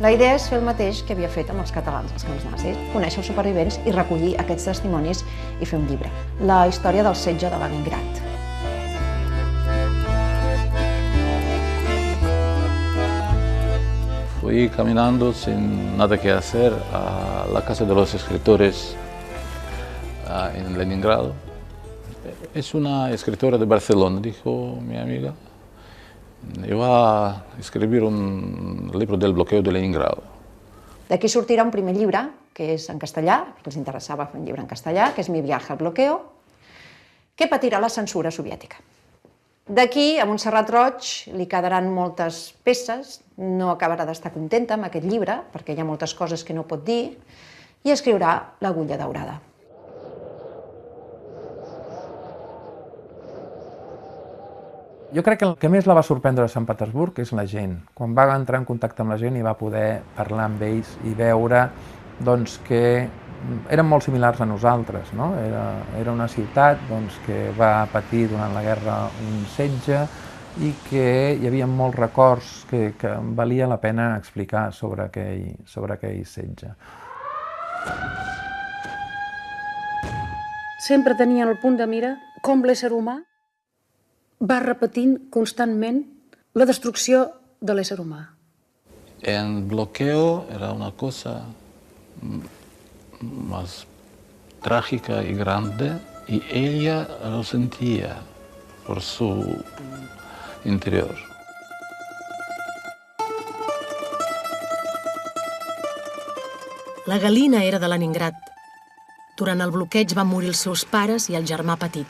La idea és fer el mateix que havia fet amb els catalans als camps nazis, conèixer els supervivents i recollir aquests testimonis i fer un llibre. La història del setge de Leningrad. Fui caminando sin nada que hacer a la casa de los escritores en Leningrado. Es una escritora de Barcelona, dijo mi amiga. Iba a escribir un libro del bloqueo de Leningrado. D'aquí sortirà un primer llibre, que és en castellà, perquè els interessava fer un llibre en castellà, que és Mi viaje al bloqueo, que patirà la censura soviètica. D'aquí, a Montserrat Roig li quedaran moltes peces, no acabarà d'estar contenta amb aquest llibre, perquè hi ha moltes coses que no pot dir, i escriurà L'Agulla Daurada. Jo crec que el que més la va sorprendre a Sant Petersburg és la gent. Quan va entrar en contacte amb la gent i va poder parlar amb ells i veure que eren molt similars a nosaltres. Era una ciutat que va patir durant la guerra un setge i que hi havia molts records que valia la pena explicar sobre aquell setge. Sempre tenia el punt de mira com l'ésser humà va repetint constantment la destrucció de l'ésser humà. El bloqueo era una cosa más trágica y grande y ella lo sentía por su interior. La Galina era de Leningrad. Durant el bloqueig van morir els seus pares i el germà petit.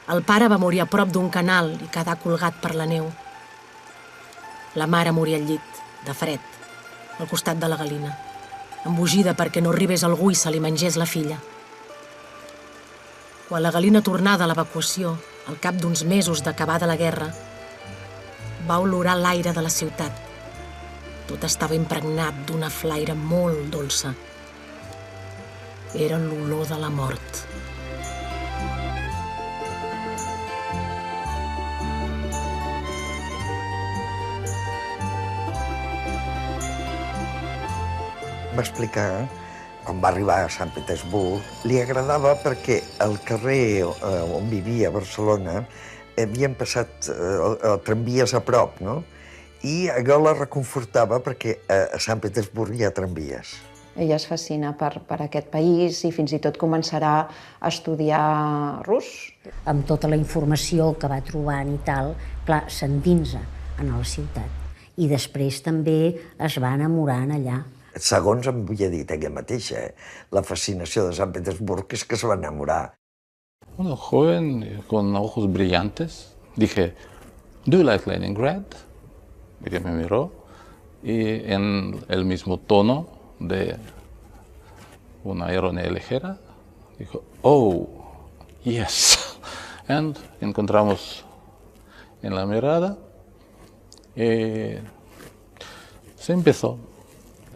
El pare va morir a prop d'un canal i quedà colgat per la neu. La mare moria al llit, de fred, al costat de la Galina, embogida perquè no arribés algú i se li mengés la filla. Quan la Galina tornà de l'evacuació, al cap d'uns mesos d'acabada la guerra, va olorar l'aire de la ciutat. Tot estava impregnat d'una flaire molt dolça. Era l'olor de la mort. Va explicar, quan va arribar a Sant Petersburg, li agradava perquè el carrer on vivia, a Barcelona, havien passat tramvies a prop, no? I allò la reconfortava perquè a Sant Petersburg hi ha tramvies. Ella es fascina per aquest país i fins i tot començarà a estudiar rus. Amb tota la informació que va trobant i tal, clar, s'endinsa en la ciutat. I després també es va enamorant allà. Segons em havia dit ella mateixa, la fascinació de Sant Petersburg és que es va enamorar. Bueno, joven, con ojos brillantes, dije, ¿do you like Leningrad? Ella me miró y en el mismo tono de una ironía ligera, dijo, oh, yes. And encontramos en la mirada y se empezó.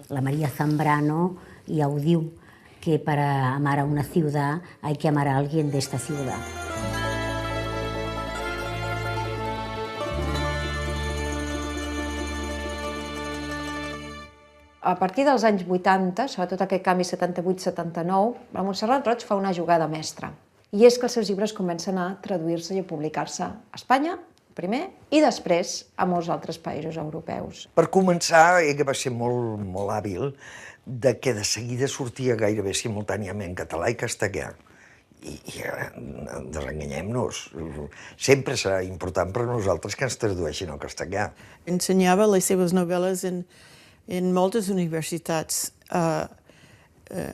La María Zambrano ya ho diu, que para amar a una ciudad hay que amar a alguien de esta ciudad. A partir dels anys 80, sobretot aquest canvi 78-79, la Montserrat Roig fa una jugada mestra. I és que els seus llibres comencen a traduir-se i a publicar-se a Espanya, primer, i després a molts altres països europeus. Per començar, ella va ser molt hàbil de que de seguida sortia gairebé simultàniament català i castellà. I desenganyem-nos. Sempre serà important per nosaltres que ens tradueixin al castellà. Ensenyava les seves novel·les en moltes universitats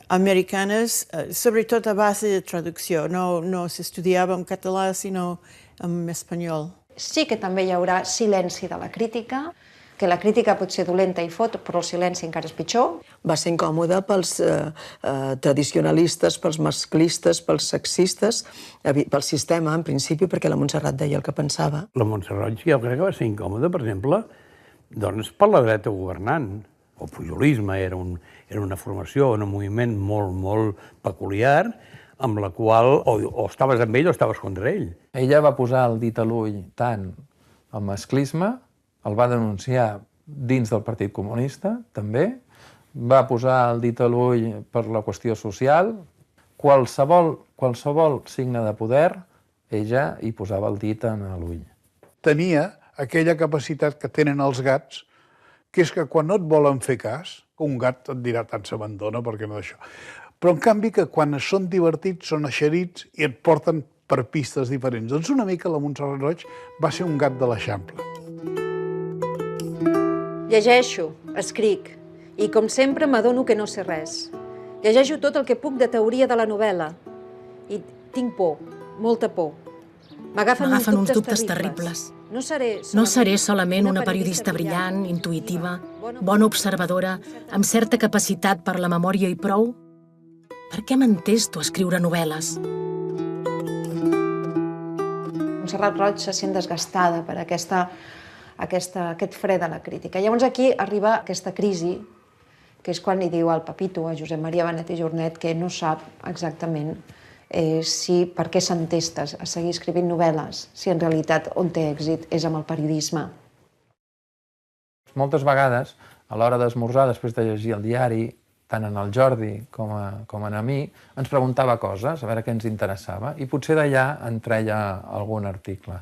americanes, sobretot a base de traducció. No s'estudiava en català, sinó en espanyol. Sí que també hi haurà silenci de la crítica, que la crítica pot ser dolenta i fot, però el silenci encara és pitjor. Va ser incòmode pels tradicionalistes, pels masclistes, pels sexistes, pel sistema, en principi, perquè la Montserrat deia el que pensava. La Montserrat jo crec que va ser incòmode, per exemple, doncs per la dreta governant. El pujolisme era una formació, un moviment molt peculiar, amb la qual o estaves amb ell o estaves contra ell. Ella va posar el dit a l'ull tant al masclisme, el va denunciar dins del Partit Comunista, també, va posar el dit a l'ull per la qüestió social, qualsevol signe de poder, ella hi posava el dit a l'ull. Tenia aquella capacitat que tenen els gats, que és que quan no et volen fer cas, un gat et dirà tant s'abandona perquè no d'això. Però en canvi que quan són divertits són eixerits i et porten per pistes diferents. Doncs una mica la Montserrat Roig va ser un gat de l'Eixample. Llegeixo, escric, i com sempre m'adono que no sé res. Llegeixo tot el que puc de teoria de la novel·la i tinc por, molta por. M'agafen uns dubtes terribles. No seré solament una periodista brillant, intuïtiva, bona observadora, amb certa capacitat per la memòria i prou? Per què m'entesto a escriure novel·les? Montserrat Roig se sent desgastada per aquest fre de la crítica. Llavors aquí arriba aquesta crisi, que és quan li diu al Pepito, a Josep Maria Benet i Jornet, que no sap exactament per què s'entesta a seguir escrivint novel·les, si en realitat on té èxit és amb el periodisme. Moltes vegades, a l'hora d'esmorzar, després de llegir el diari, tant en el Jordi com en mi, ens preguntava coses, a veure què ens interessava, i potser d'allà en treia algun article.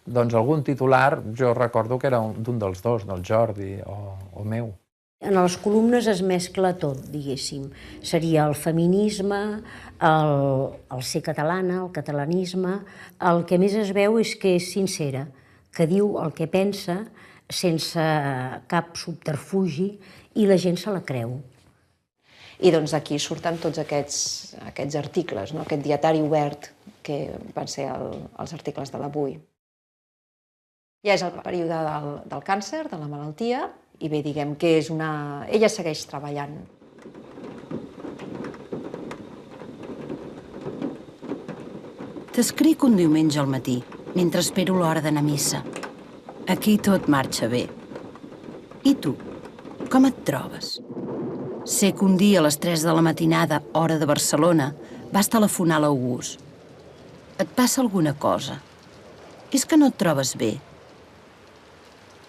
Doncs algun titular, jo recordo que era d'un dels dos, del Jordi o meu. En les columnes es mescla tot, diguéssim. Seria el feminisme, el ser catalana, el catalanisme. El que més es veu és que és sincera, que diu el que pensa sense cap subterfugi i la gent se la creu. I doncs aquí surten tots aquests articles, no? Aquest dietari obert que van ser els articles de l'Avui. Ja és el període del càncer, de la malaltia, i bé, diguem que és una... Ella segueix treballant. T'escric un diumenge al matí, mentre espero l'hora d'anar a missa. Aquí tot marxa bé. I tu, com et trobes? Sé que un dia a les 3 de la matinada, hora de Barcelona, vas telefonar a l'August. Et passa alguna cosa? És que no et trobes bé?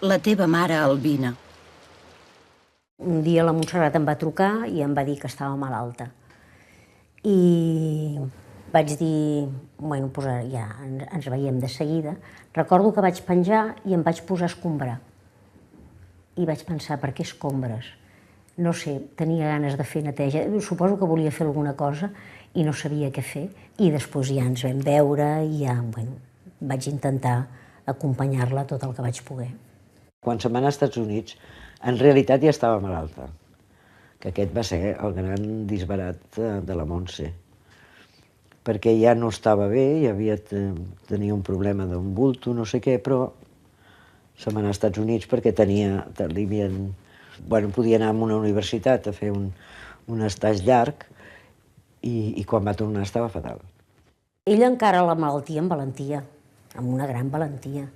La teva mare, Albina. Un dia la Montserrat em va trucar i em va dir que estava malalta. I vaig dir, bueno, ja ens veiem de seguida. Recordo que vaig penjar i em vaig posar a escombrar. I vaig pensar, per què escombres? No sé, tenia ganes de fer neteja. Suposo que volia fer alguna cosa i no sabia què fer. I després ja ens vam veure i ja, bueno, vaig intentar acompanyar-la tot el que vaig poder. Quan se'n va anar als Estats Units, en realitat ja estava malalta, que aquest va ser el gran disbarat de la Montse, perquè ja no estava bé, tenia un problema d'un bulto, no sé què, però se'n va anar als Estats Units perquè podia anar a una universitat a fer un estatge llarg i quan va tornar estava fatal. Ella encara la malaltia amb valentia, amb una gran valentia.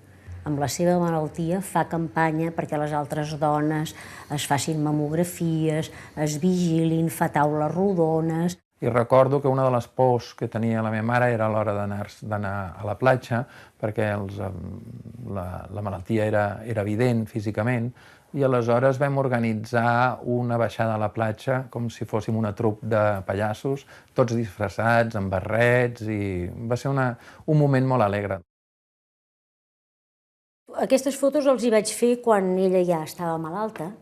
Amb la seva malaltia fa campanya perquè les altres dones es facin mamografies, es vigilin, fa taules rodones. I recordo que una de les pors que tenia la meva mare era a l'hora d'anar a la platja, perquè la malaltia era evident físicament, i aleshores vam organitzar una baixada a la platja com si fóssim una trup de pallassos, tots disfressats, amb barrets, i va ser un moment molt alegre. Aquestes fotos els hi vaig fer quan ella ja estava malalta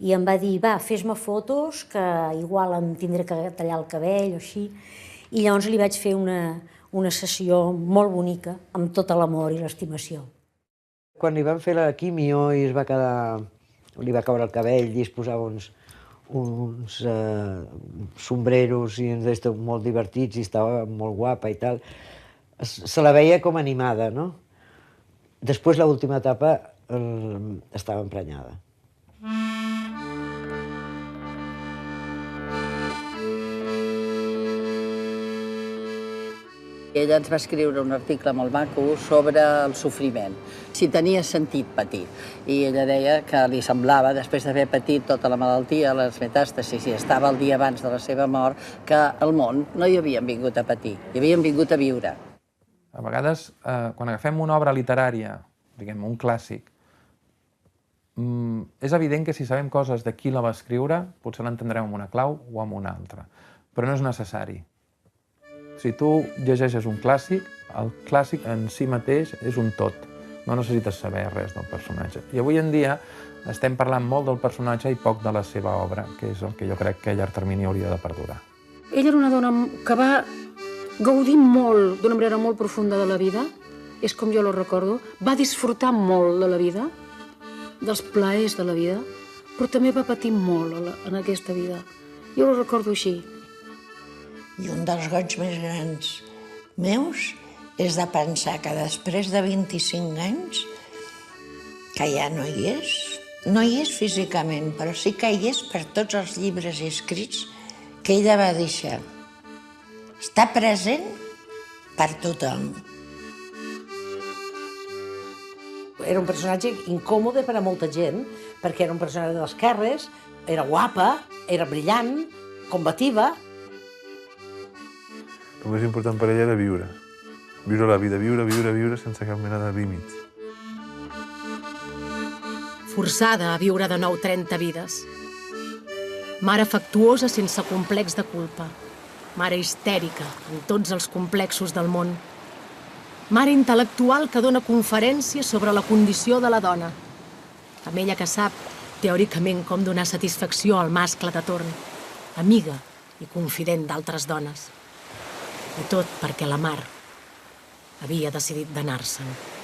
i em va dir, va, fes-me fotos, que igual em tindré que tallar el cabell o així. I llavors li vaig fer una sessió molt bonica, amb tot l'amor i l'estimació. Quan li van fer la quimio i li va caure el cabell i es posava uns sombreros i ens estava molt divertits i estava molt guapa i tal, se la veia com animada, no? Després, l'última etapa, estava emprenyada. Ella ens va escriure un article molt maco sobre el sofriment, si tenia sentit patir. I ella deia que li semblava, després d'haver patit tota la malaltia, les metàstasis, i estava el dia abans de la seva mort, que al món no hi havien vingut a patir, hi havien vingut a viure. A vegades, quan agafem una obra literària, diguem, un clàssic, és evident que si sabem coses de qui la va escriure, potser l'entendrem amb una clau o amb una altra, però no és necessari. Si tu llegeixes un clàssic, el clàssic en si mateix és un tot, no necessites saber res del personatge. I avui en dia estem parlant molt del personatge i poc de la seva obra, que és el que jo crec que a llarg termini hauria de perdurar. Ella era una dona que va gaudir molt, d'una manera molt profunda de la vida, és com jo la recordo, va disfrutar molt de la vida, dels plaers de la vida, però també va patir molt en aquesta vida. Jo la recordo així. I un dels goig més grans meus és de pensar que després de 25 anys, que ja no hi és físicament, però sí que hi és per tots els llibres escrits que ella va deixar. Està present per tothom. Era un personatge incòmode per a molta gent, perquè era un personatge d'esquerres, era guapa, era brillant, combativa. El més important per ella era viure. Viure la vida, viure sense cap mena de límits. Forçada a viure de nou 30 vides. Mare afectuosa sense complex de culpa. Mare histèrica, en tots els complexos del món. Mare intel·lectual que dona conferències sobre la condició de la dona. Amb ella que sap teòricament com donar satisfacció al mascle de torn, amiga i confident d'altres dones. I tot perquè la Mar havia decidit d'anar-se'n.